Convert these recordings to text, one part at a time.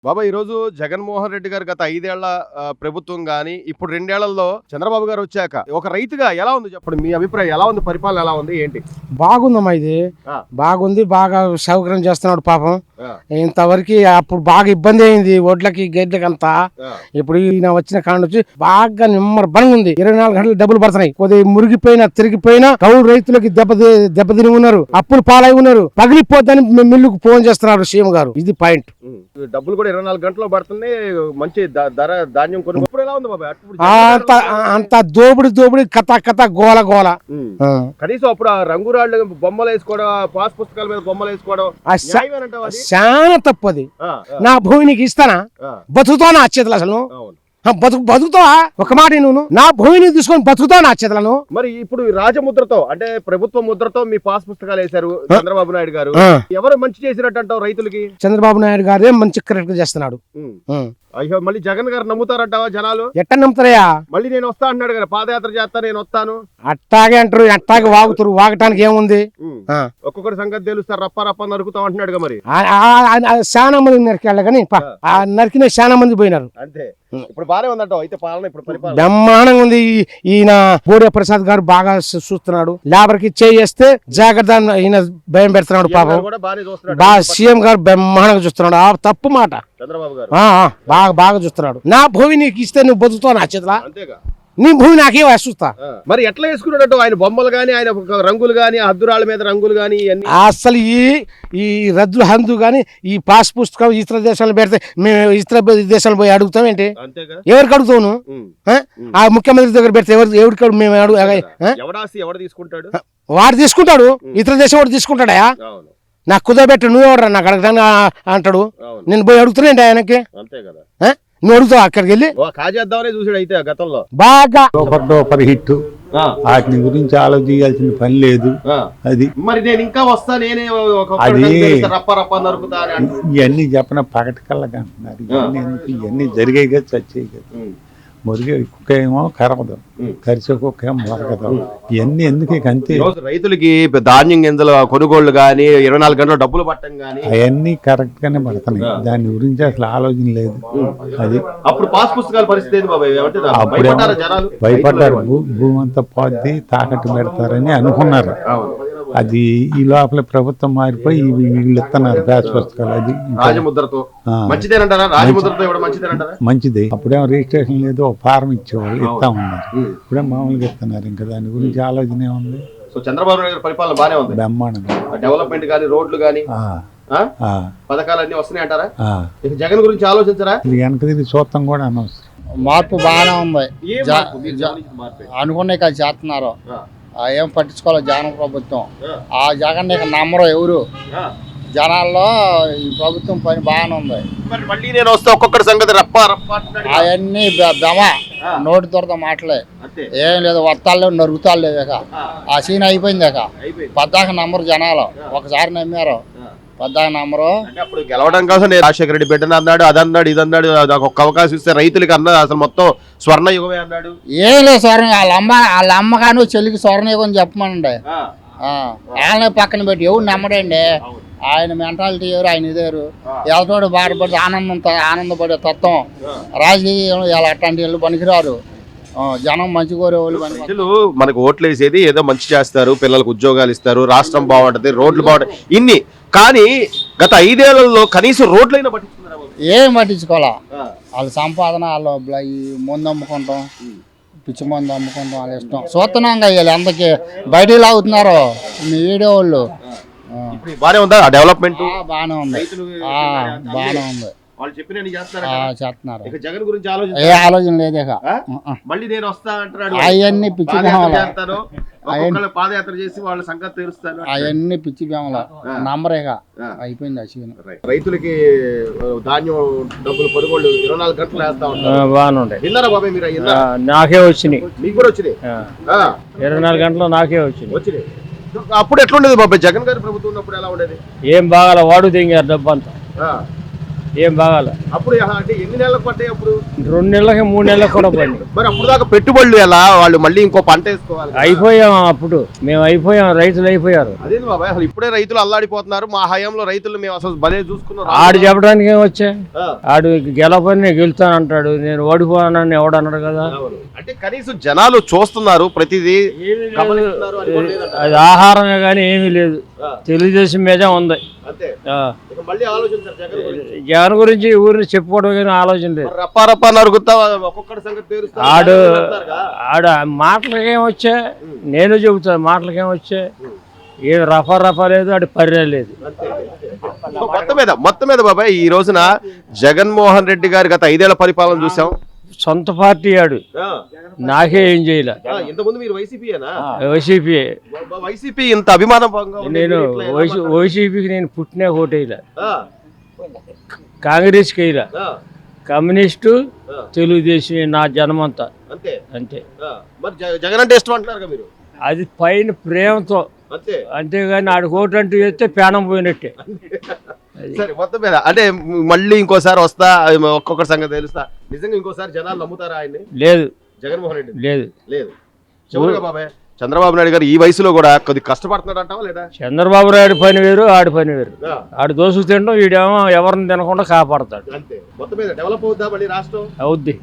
బాబా ఈరోజు జగన్మోహన్ రెడ్డి గారు గత 5 ఏళ్ల ప్రభుత్వం గాని ఇప్పుడు 2 ఏళ్లలో చంద్రబాబు గారు వచ్చాక ఒక రైతుగా ఎలా ఉంది చెప్పండి, మీ అభిప్రాయం ఎలా ఉంది, పరిపాలన ఎలా ఉంది ఏంటి? బాగుందమ్మా ఇది బాగుంది, బాగా సౌకర్యం చేస్తున్నాడు పాపం. ఇంతవరకు అప్పుడు బాగా ఇబ్బంది అయింది ఒడ్లకి గెడ్లకి అంతా. ఇప్పుడు ఈయన వచ్చిన కాడ నుంచి బాగా నిమ్మర బలంగా ఉంది. 24 గంటలు డబ్బులు పడుతున్నాయి. కొద్దిగా మురిగిపోయినా తిరిగిపోయినా కౌలు రైతులకి దెబ్బతిని ఉన్నారు, అప్పులు పాలై ఉన్నారు. పగిలిపోద్దని మిల్లుకు ఫోన్ చేస్తున్నారు సీఎం గారు. ఇది పాయింట్. డబ్బులు కూడా 24 గంటల్లో పడుతున్నాయి, మంచి ధర ధాన్యం కొనుగోలు. ఇప్పుడు ఎలా ఉంది బాబా? అంత దోపిడి కథ గోల గోల. కనీసం అప్పుడు ఆ రంగురాళ్ళు బొమ్మలు వేసుకోవడం, పాస్ పుస్తకాల మీద బొమ్మలు వేసుకోవడం చాలా తప్పది. నా భూమి నీకు ఇస్తానా? బతుకుతానా ఆ చేతులు? అసలు బతుకుతావా? ఒక మాట నువ్వు నా భూమిని తీసుకొని బతుకుతావు నా చేతులను. మరి ఇప్పుడు రాజముద్రతో అంటే ప్రభుత్వ ముద్రతో మీ పాస్ పుస్తకాలు వేశారు చంద్రబాబు నాయుడు గారు. ఎవరు మంచి చేసినట్టు అంటావు రైతులకి? చంద్రబాబు నాయుడు గారే మంచి కరెక్ట్ చేస్తున్నాడు. అయ్యో, మళ్ళీ జగన్ గారు నమ్ముతారంటావా జనాలు? ఎట్ట నమ్ముతారయ్యా? మళ్ళీ నేను వస్తా అన్నాడు కదా, పాదయాత్ర చేస్తా, నేను వస్తాను అట్టాగే అంటారు. అట్టాగే వాగుతారు, వాగటానికి ఏముంది? ఒక్కొక్కటి సంగతి తెలుస్తారు, రప్ప రప్ప నరుకుతాం అంటున్నాడు. మరి చాలా మంది నరికాళ్ళ కానీ నరికిన చాలా మంది పోయినారు. అంతే. ఇప్పుడు బానే ఉందంటావు అయితే పాలన? ఇప్పుడు పరిపాలన బ్రహ్మాండంగా ఉంది. ఈయన బోడే ప్రసాద్ గారు బాగా చూస్తున్నాడు. లేబర్ కి చేస్తే జాగ్రత్త ఈయన భయం పెడుతున్నాడు పాపం. బాగా సీఎం గారు బ్రహ్మాండంగా చూస్తున్నాడు. తప్పు మాట. చంద్రబాబు గారు బాగా చూస్తున్నాడు. నా భూమి నీకు ఇస్తే నువ్వు బతుకుతావు నా చేతిలో? అంతేగా. నీ భూమి నాకే చూస్తా. మరి ఎట్లా వేసుకున్నాడు ఆయన బొమ్మలు గాని, ఆయన రంగులు గాని, హద్దురాళ్ళ మీద రంగులు గాని? అసలు ఈ రద్దులు హందు గాని ఈ పాస్ పుస్తకం ఇతర దేశాలు పెడితే మేము ఇతర దేశాలు పోయి అడుగుతాం ఏంటి? ఎవరికి అడుగుతావు నువ్వు? ఆ ముఖ్యమంత్రి దగ్గర పెడితే ఎవరికి మేము ఎవడు తీసుకుంటాడు? వాడు తీసుకుంటాడు. ఇతర దేశం వాడు తీసుకుంటాడా? నాకు కుదరబెట్టు, నువ్వు ఎవడరా నాకు అడగడానికి అంటాడు. నేను పోయి అడుగుతున్నాండి ఆయనకి. నువ్వు అడుగుతావు అక్కడికి వెళ్ళి? కాజేద్దామనే చూసాడు అయితే గతంలో బాగా. Super hit. వాటిని గురించి ఆలోచించాల్సిన పని లేదు. అది మరి నేను ఇంకా వస్తా, నేనే అది ఇవన్నీ చెప్పిన పగటికల్లా అంటున్నారు. ఇవన్నీ జరిగే కదా, చచ్చేయి కదా. మురిగే కుక్క ఏమో కరవదు, కరిచే కుక్క ఏమో మొరగదు. ఇవన్నీ ఎందుకు అంతే. రైతులకి ధాన్యం గింజలు కొనుగోళ్లు గానీ, 24 గంటలు డబ్బులు పట్టడం గానీ అవన్నీ కరెక్ట్ గానే పడుతున్నాయి. దాని గురించి అసలు ఆలోచన లేదు. అది అప్పుడు పాస్ పుస్తకాల పరిస్థితి భయపడ్డారు. భూమి అంతా పోద్ది, తాకట్టు పెడతారని అనుకున్నారు. అది ఈ లోపల ప్రభుత్వం మారిపోయి వీళ్ళు ఇస్తున్నారు పాస్ పుస్తకాలు. అది రాజముద్రతో మంచిది. అప్పుడేమో రిజిస్ట్రేషన్ లేదు, ఫారం ఇచ్చేవాళ్ళు ఇస్తా ఉన్నారు. ఇప్పుడే మామూలుగా ఇస్తున్నారు. ఇంకా దాని గురించి ఆలోచన ఏముంది? చంద్రబాబు నాయుడు పరిపాలన బానే ఉంది, బ్రహ్మాండంగా. డెవలప్మెంట్ గానీ, రోడ్లు గానీ, పథకాలు అన్ని వస్తున్నాయి అంటారా? జగన్ గురించి ఆలోచించరా? వెనక తిరిగి చూస్తాం కూడా అనవసరం. మార్పు బాగానే ఉంది. అనుకునే కదా చేస్తున్నారు. ఏం పట్టించుకోవాలి జగన్ ప్రభుత్వం. ఆ జగన్ నమ్మరు ఎవరు. జనాల్లో ఈ ప్రభుత్వం పని బాగానే ఉంది. ఒక్కొక్కటి సంగతి అవన్నీ బెమ, నోటి దొరద మాటలే. ఏం లేదు, వత్తాలు లేవు, నరుగుతాలు లేవు. ఆ సీన్ అయిపోయింది. పద్దాక నమ్మరు జనాలు. ఒకసారి నమ్మారు, పద్దాక నమ్మరు. అప్పుడు గెలవడం కోసం రాజశేఖర రెడ్డి బిడ్డను అన్నాడు, అదన్నాడు, ఇదన్నాడు. ఒక్క అవకాశం ఇస్తే రైతులకి అన్నది అసలు మొత్తం స్వర్ణయుగమే అన్నాడు. ఏం లేదు, స్వర్ణ వాళ్ళ అమ్మగాను చెల్లికి స్వర్ణయుగం చెప్పమనండి. వాళ్ళనే పక్కన పెట్టి ఎవరు నమ్మడండి. ఆయన మెంటాలిటీ ఎవరు, ఆయన ఇదేరు. ఎవరితోడు బాధపడి ఆనందపడే తత్వం రాజకీయం. ఇలా అట్లాంటి వాళ్ళు పనికిరారు. జనం మంచి కోరే వాళ్ళు. మనకు ఓట్లు వేసేది ఏదో మంచి చేస్తారు, పిల్లలకు ఉద్యోగాలు ఇస్తారు, రాష్ట్రం బాగుంటది, రోడ్లు బాగుంటాయి, ఇన్ని. కానీ గత 5 ఏళ్లలో కనీసం రోడ్లైనా పట్టించుకున్నారా? ఏం పట్టించుకోవాలా? వాళ్ళ సంపాదన, వాళ్ళు ఈ మందు అమ్ముకుంటాం, పిచ్చి మందు అమ్ముకుంటాం, వాళ్ళ ఇష్టం. చూస్తున్నాం కదా ఎంతకి బయటికి లాగుతున్నారు మీ వీడియో వాళ్ళు. బానే ఉందా డెవలప్మెంట్? బానే ఉంది, బానే ఉంది. చేస్తున్నారు. జగన్ గురించి ఏ ఆలోచన లేదు. మళ్ళీ నేను వస్తా అంటున్నాడు. అవన్నీ పిచ్చి పాదయాత్ర చేసి వాళ్ళ సంగతి తెలుస్తాను. అవన్నీ పిచ్చి బేమలు నంబరేగా అయిపోయింది. అసలు రైతులకి ధాన్యం డబ్బులు కొనుగోళ్ళు 24 గంటలు వేస్తా ఉంటారు. బాగుండే. విన్నారా బాబాయ్ మీరు? నాకే వచ్చినాయి. మీకు కూడా వచ్చినాయి? 24 గంటలు నాకే వచ్చినాయి. అప్పుడు ఎట్లుండేది బాబాయ్? జగన్ గారి ప్రభుత్వం ఉన్నప్పుడు ఎలా ఉండేది? ఏం బాగా వాడు దిగారు డబ్బు అంతా. ఏం బాగాల. అప్పుడు అంటే ఎన్ని నెలలకు పడ్డాయి అప్పుడు? 2 నెలలకి 3 నెలలకు కూడా పని. మరి అప్పుడు దాకా పెట్టుబడులు ఎలా? వాళ్ళు మళ్ళీ ఇంకో పంట వేసుకోవాలి. అయిపోయాం అప్పుడు, మేము అయిపోయాం, రైతులు అయిపోయారు. అదేంటి బాబాయ్, అసలు ఇప్పుడే రైతులు అల్లాడిపోతున్నారు. మా హయాంలో రైతులు మేము అసలు భలే చూసుకున్నాం. ఆడు చెప్పడానికి ఏం వచ్చా, ఆడు గెలపని నేను గెలుస్తానంటాడు, నేను ఓడిపోనని ఎవడన్నాడు కదా. అంటే కనీసం జనాలు చూస్తున్నారు ప్రతిదీ, గమనిస్తున్నారు అని కూడా లేదంట. అది ఆహారమే కానీ ఏమీ లేదు. తెలుగుదేశం మీదే ఉంది. అంతే. ఆ. ఇక మళ్ళీ ఆలోచించారు జగన్ గురించి. జగన్ గురించి ఊరిని చెప్పుకోవడం కానీ ఆలోచన లేదు. మరి రప్పా రప్పా నరుగుతా ఒక్కొక్కటి సంగతి తీరుస్తా. ఆడ మాటలకేం వచ్చా, నేను చెబుతాను మాటలకేం వచ్చా, ఏ రఫా రఫా లేదు, ఆడి పర్య లేదు. మొత్తం మీద బాబాయ్ ఈ రోజున జగన్మోహన్ రెడ్డి గారి గత 5 ఏళ్ల పరిపాలన చూసాం. సొంత పార్టీ ఆడు, నాకే ఏం చేయలే. ఇంతకుముందు మీరు వైసీపీయేనా? వైసీపీ. వైసీపీ ఇంత అభిమానం నేను వైసీపీకి నేను పుట్టినా ఓటేయలే, కాంగ్రెస్కి వేయలే, కమ్యూనిస్టు, తెలుగుదేశం నా జనమంతా అంతే. అంతే. మరి జగన్ అంటే ఇష్టం అంటున్నారు మీరు? అది పైన ప్రేమతో, అంతేగాని ఆడికి ఓటు అంటూ చేస్తే ప్రాణం పోయినట్టే. సరే, మొత్తం మీద అంటే మళ్ళీ ఇంకోసారి వస్తా, ఒక్కొక్కటి సంగతి తెలుస్తా. నిజంగా ఇంకోసారి జనాలు నమ్ముతారా ఆయన్ని? లేదు, జగన్మోహన్ రెడ్డి లేదు, లేదు. చివరిగా బాబాయ్, చంద్రబాబు నాయుడు గారు ఈ వయసులో కూడా కొద్ది కష్టపడుతున్నాడు అంటావా లేదా? చంద్రబాబు నాయుడు పని వేరు, ఆడి పని వేరు. ఆడు దోసుకు తినడం, వీడేమో ఎవరిని తినకుండా కాపాడతాడు. అంతే. మొత్తం మీద డెవలప్ అవుద్దా మళ్ళీ రాష్ట్రం? అవుద్ది,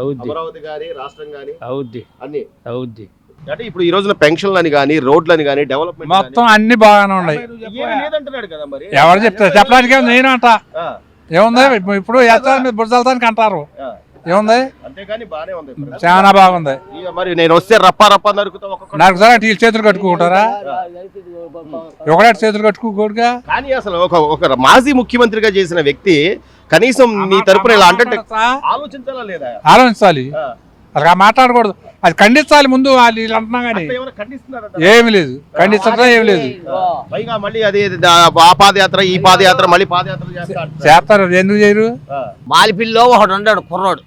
అవుద్ది. అమరావతి గాని, రాష్ట్రం గాని అవుద్ది, అన్ని అవుద్ది. అంటే ఇప్పుడు ఈ రోజున పెన్షన్లని కానీ, రోడ్లని కానీ, డెవలప్మెంట్ మొత్తం అన్ని బాగానే ఉన్నాయి. లేదంటున్నాడు కదా మరి. ఎవరు చెప్తారు? చెప్పడానికి నేను అంట ఏముంది, ఇప్పుడు ఎత్తాల మీద బుర్జాలతానికి అంటారు, ఏముంది, అంతేగాని బానే ఉంది, చాలా బాగుంది. మరి నేను వస్తే రప్పా రప్పా నరుకుతా, నాకు సరే వీళ్ళు చేతులు కట్టుకుంటారా? ఒకటే చేతులు కట్టుకోకూడదుగా. కానీ అసలు ఒక మాజీ ముఖ్యమంత్రిగా చేసిన వ్యక్తి కనీసం నీ తరపున ఇలా అంటే ఆలోచించాలా లేదా? ఆలోచించాలి, అలా మాట్లాడకూడదు, అది ఖండించాలి ముందు. వాళ్ళు వీళ్ళు అంటున్నా కానీ ఏమి లేదు, ఖండించడం ఏమి లేదు. పైగా మళ్ళీ అది ఆ పాదయాత్ర, ఈ పాదయాత్ర, మళ్ళీ పాదయాత్ర చేస్తారు, ఎందుకు చేయరు? మాలిపిల్లో ఒకడు ఉన్నాడు కుర్రోడు,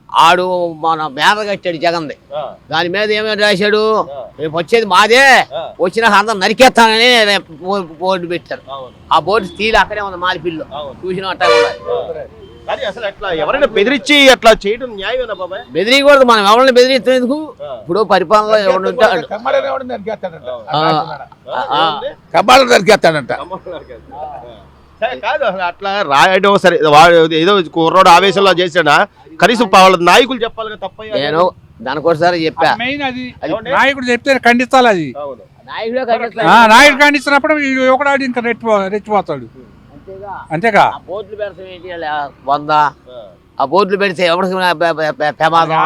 ఆడు మన బ్యానర్ కట్టాడు జగన్ది. దాని మీద ఏమేమి రాశాడు, రేపు వచ్చేది మాదే, వచ్చినాక అందరు నరికేస్తానని బోర్డు పెట్టారు. ఆ బోర్డు స్టీల్ అక్కడే ఉంది మాలిపిల్లో, చూసిన అట్టా కూడా. అసలు అట్లా ఎవరైనా బెదిరించి అట్లా చేయడం న్యాయమేనా బాబాయ్? బెదిరియకూడదు, మనం ఎవరిని బెదిరిస్తేందుకు? ఇప్పుడు పరిపాలనలో ఎవరు ఉంటాడు, నరికేస్తాడంట. కాదు అట్లా రాయడం సరే, ఏదో కుర్రోడు ఆవేశంలో చేశాడా? కనీసం వాళ్ళ నాయకులు చెప్పాలి కదా. తప్ప నేను దానికోసారి చెప్పా, మెయిన్ అది నాయకుడు చెప్తే ఖండించాలి. అది నాయకుడు ఖండించినప్పుడు ఒకడాడు ఇంకా రెచ్చిపోతాడు, అంతేగా. బోర్డులు పెడతాం ఏంటి 100, ఆ బోర్డులు పెడితే ఎవరికి ప్రమాదం?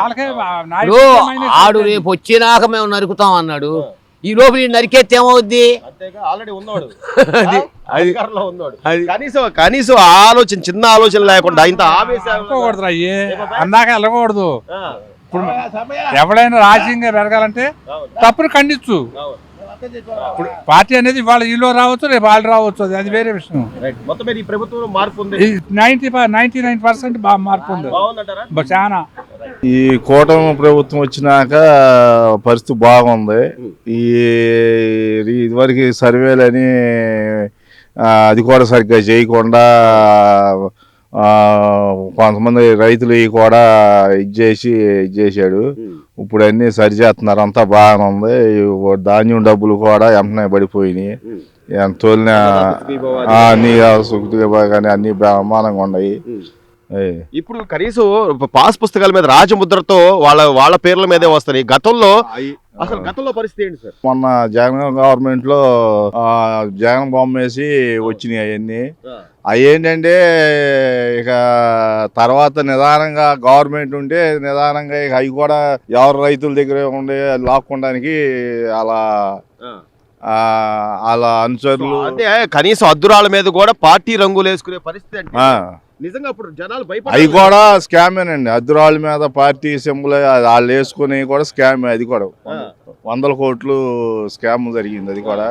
ఆడు రేపు వచ్చినాక మేము నరుకుతాం అన్నాడు, ఈ లోపు నరికేస్తే ఏమవుద్ది? కనీసం ఆలోచన, చిన్న ఆలోచన లేకుండా ఇంత ఆవేశం అందాక వెళ్ళకూడదు. ఇప్పుడు ఎవడైనా రాజకీయంగా పెరగాలంటే తప్పును ఖండించు. ఇప్పుడు పార్టీ అనేది వాళ్ళ ఇల్లు రావచ్చు, రేపు వాళ్ళు రావచ్చు, అది వేరే విషయం. మొత్తం మీద ఈ ప్రభుత్వం మార్పు ఉంది, 99% బాగా మార్పు ఉంది, చాలా. ఈ కూటమి ప్రభుత్వం వచ్చినాక పరిస్థితి బాగుంది. ఇదివరకు సర్వేలని అది కూడా సరిగ్గా చేయకుండా కొంతమంది రైతులు కూడా ఇచ్చేసాడు. ఇప్పుడు అన్ని సరిచేస్తున్నారు, అంతా బాగానే ఉంది. ధాన్యం డబ్బులు కూడా వెంటనే పడిపోయినాయి, తోలిన అన్ని సుఖిగా కానీ అన్ని బ్రహ్మాండంగా ఉన్నాయి. ఇప్పుడు కనీసం పాస్ పుస్తకాల మీద రాజముద్రతో వాళ్ళ పేర్ల మీదే వస్తాయి. గతంలో పరిస్థితి ఏంటి సార్? మొన్న జగన్ గవర్నమెంట్ లో జగన్ బొమ్మ వేసి వచ్చినాయి అవన్నీ. అవి ఏంటంటే ఇక తర్వాత నిదానంగా గవర్నమెంట్ ఉంటే నిదానంగా ఇక అవి కూడా ఎవరు రైతుల దగ్గర ఉండే లాక్కోవడానికి అలా అనుచరులు, అంటే కనీసం అద్దురాల మీద కూడా పార్టీ రంగులు వేసుకునే పరిస్థితి. నిజంగా అప్పుడు జనాలు అవి కూడా స్కామేనండి. అద్దురాళ్ళ మీద పార్టీ సింబల్ వాళ్ళు వేసుకుని కూడా స్కామ్. అది కూడా 100 కోట్లు స్కామ్ జరిగింది. అది కూడా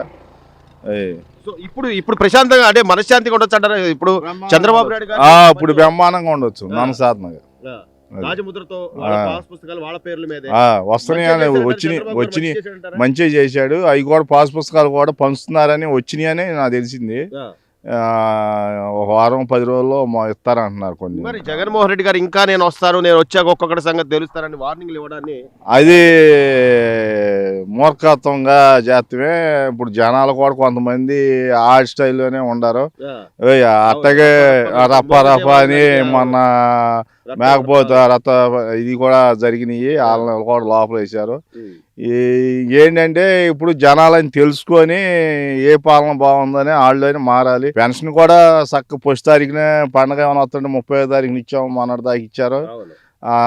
ఇప్పుడు ప్రశాంతంగా అంటే మనశ్శాంతిగా ఉండొచ్చు అంటారా? ఇప్పుడు చంద్రబాబు నాయుడు గారు ఇప్పుడు బ్రహ్మాండంగా ఉండొచ్చు, మనసాత్మకంగా. రాజముద్రతో పుస్తకాలు వాళ్ళ పేర్ల మీద వస్తున్నాయని మంచిగా చేశాడు. అవి కూడా పాస్ పుస్తకాలు కూడా పంచుతున్నారని వచ్చినాయని నాకు తెలిసింది. ఒక వారం 10 రోజుల్లో ఇస్తారంటున్నారు కొన్ని. మరి జగన్మోహన్ రెడ్డి గారు ఇంకా నేను వస్తాను, నేను వచ్చాక ఒక్కొక్కటి సంగతి తెలుస్తారని వార్నింగ్లు ఇవ్వడాన్ని అది మూర్ఖత్వంగా చేస్తమే. ఇప్పుడు జనాలు కూడా కొంతమంది ఆ స్టైల్లోనే ఉండారు. అట్టగే రప్ప అని మొన్న మేకపోతే రథ ఇది కూడా జరిగినాయి, వాళ్ళని కూడా లోపల వేశారు. ఏంటంటే ఇప్పుడు జనాలని తెలుసుకొని ఏ పాలన బాగుందని వాళ్ళని మారాలి. పెన్షన్ కూడా చక్క 1 తారీఖునే పండగ ఏమైనా వస్తుంటే 30వ తారీఖున ఇచ్చాము, మొన్నటి దాకా ఇచ్చారు.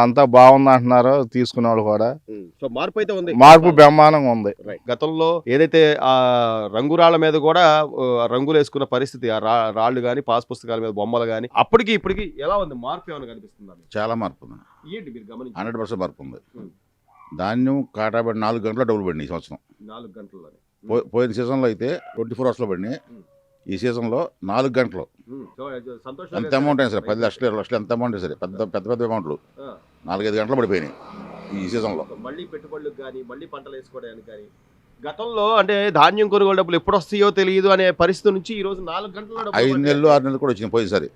అంతా బాగుంది అంటున్నారు తీసుకునే వాళ్ళు కూడా. సో మార్పు అయితే ఉంది, మార్పు బ్రహ్మాండంగా ఉంది. గతంలో ఏదైతే ఆ రంగురాళ్ల మీద కూడా రంగులు వేసుకున్న పరిస్థితి, ఆ రాళ్ళు కానీ పాస్ పుస్తకాల మీద బొమ్మలు కానీ, అప్పటికి ఇప్పటికి ఎలా ఉంది? మార్పు ఏమైనా కనిపిస్తుంది? చాలా మార్పు ఉంది, ఏంటి మీరు గమనించి? 100% మార్పు ఉంది. ధాన్యం కాటాబడి 4 గంటల డబ్బులు పడినాయి ఈ సంవత్సరం. 4 గంటల్లోనే. పోయిన సీజన్లో అయితే 24 అవర్స్లో పడినాయి. ఈ సీజన్లో 4 గంటలు. ఎంత అమౌంట్ అయినా సరే 10 లక్షలు 20 లక్షలు ఎంత అమౌంట్ అయినా సరే పెద్ద అమౌంట్లు 4-5 గంటలు పడిపోయినాయి ఈ సీజన్లో. మళ్ళీ పెట్టుబడులకు కానీ మళ్ళీ పంటలు వేసుకోవడానికి కానీ గతంలో అంటే ధాన్యం కొనుగోలు డబ్బులు ఎప్పుడు వస్తాయో తెలియదు అనే పరిస్థితి నుంచి ఈ రోజు 4 గంటల 5 నెలలు 6 నెలలు కూడా వచ్చినాయి పోయినసారి.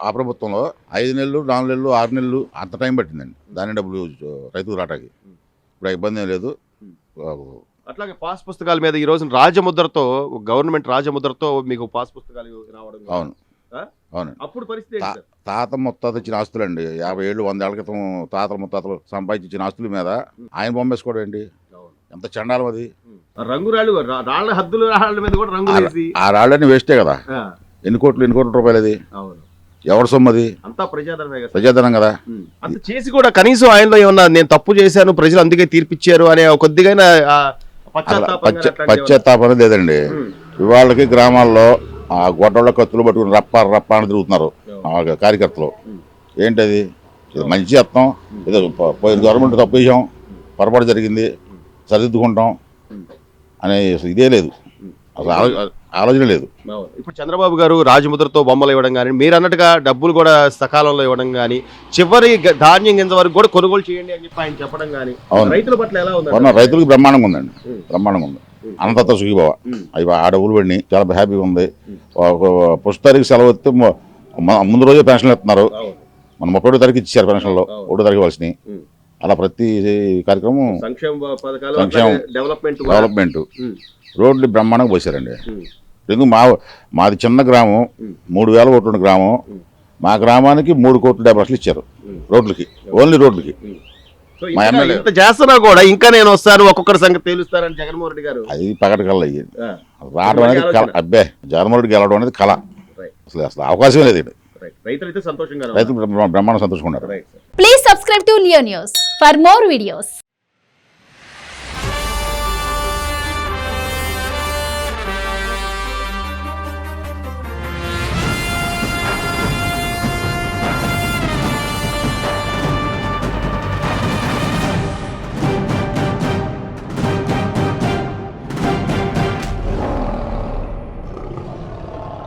ఆ ప్రభుత్వంలో 5 నెలలు 4 నెలలు 6 నెలలు అంత టైం పట్టిందండి ధాన్యం డబ్బులు రైతులు రావడానికి. ఇప్పుడు ఇబ్బంది ఏం లేదు. అట్లాగే పాస్ పుస్తకాల మీద ఈ రోజు రాజముద్రతో, గవర్నమెంట్ రాజముద్రతో మీకు పాస్ పుస్తకాలు రావడం. అవును అవునండి. అప్పుడు పరిస్థితి తాత ముత్తాత ఇచ్చిన ఆస్తులు అండి, 50 ఏళ్ళు 100 ఏళ్ల క్రితం తాతల ముత్తాతలు సంపాదించిన ఆస్తుల మీద ఆయన బొమ్మేసుకోవడం అండి, ఎంత చండాలం అది. రంగురాళ్ళు రాళ్ల హద్దులు రాళ్ళ మీద కూడా రంగు వేసి ఆ రాళ్ళని వేస్టే కదా. ఎన్ని కోట్ల రూపాయలు అది, ఎవరి సొమ్ము అది, అంతా ప్రజాధనం కదా. అంత చేసి కూడా కనీసం ఆయనలో ఏమన్నా నేను తప్పు చేశాను ప్రజలు అందుకే తీర్పిచ్చారు అనే కొద్దిగా పశ్చాత్తాపం లేదండి. ఇవాళకి గ్రామాల్లో ఆ గొడ్డళ్ళ కత్తులు పట్టుకుని రప్ప అని తిరుగుతున్నారు కార్యకర్తలు. ఏంటది? మంచి అర్థం ఏదో పోయిన గవర్నమెంట్ తప్పు చేసాం, పొరపాటు జరిగింది, సరిదిద్దుకుంటాం అనే ఇదే లేదు, అసలు ఆలోచన లేదు. ఇప్పుడు చంద్రబాబు గారు రాజముద్రతో బొమ్మలు ఇవ్వడం కానీ, మీరు అన్నట్టుగా డబ్బులు కూడా సకాలంలో ఇవ్వడం కానీ, చివరి ధాన్యం కింద వరకు కూడా కొనుగోలు చేయండి అని చెప్పి ఆయన చెప్పడం కానీ రైతుల పట్ల ఎలా ఉంది? రైతులకు బ్రహ్మాండంగా ఉందండి, బ్రహ్మాండంగా ఉంది. అనంతతో సుఖీబావ అవి ఆ డబ్బులు పడినాయి, చాలా హ్యాపీగా ఉంది. 1 తారీఖు సెలవు వస్తే ముందు రోజే పెన్షన్లు ఇస్తున్నారు. మన 31వ తారీఖు ఇచ్చారు పెన్షన్లో, 1వ తారీఖు ఇవ్వాల్సినవి. అలా ప్రతి కార్యక్రమం సంక్షేమం డెవలప్మెంట్. రోడ్లు బ్రహ్మాండంగా పోసారండి. ఎందుకు మాది చిన్న గ్రామం, 3000 ఓట్ల గ్రామం. మా గ్రామానికి 3,70 లక్షలు ఇచ్చారు రోడ్లకి, ఓన్లీ రోడ్లకి. మా ఎమ్మెల్యే చేస్తున్నా కూడా ఇంకా నేను వస్తాను ఒక్కొక్కరి సంగతి తెలుస్తారని జగన్మోహన్ రెడ్డి గారు. అది పగటి కళ అయ్యింది, రావడం అనేది కళ. అబ్బే జగన్మోహన్ రెడ్డి గెలవడం అనేది కళ, అసలు అవకాశం లేదు. రైతులు బ్రహ్మాండం సంతోషంగా ఉన్నారు. Please subscribe to Leo News for more videos.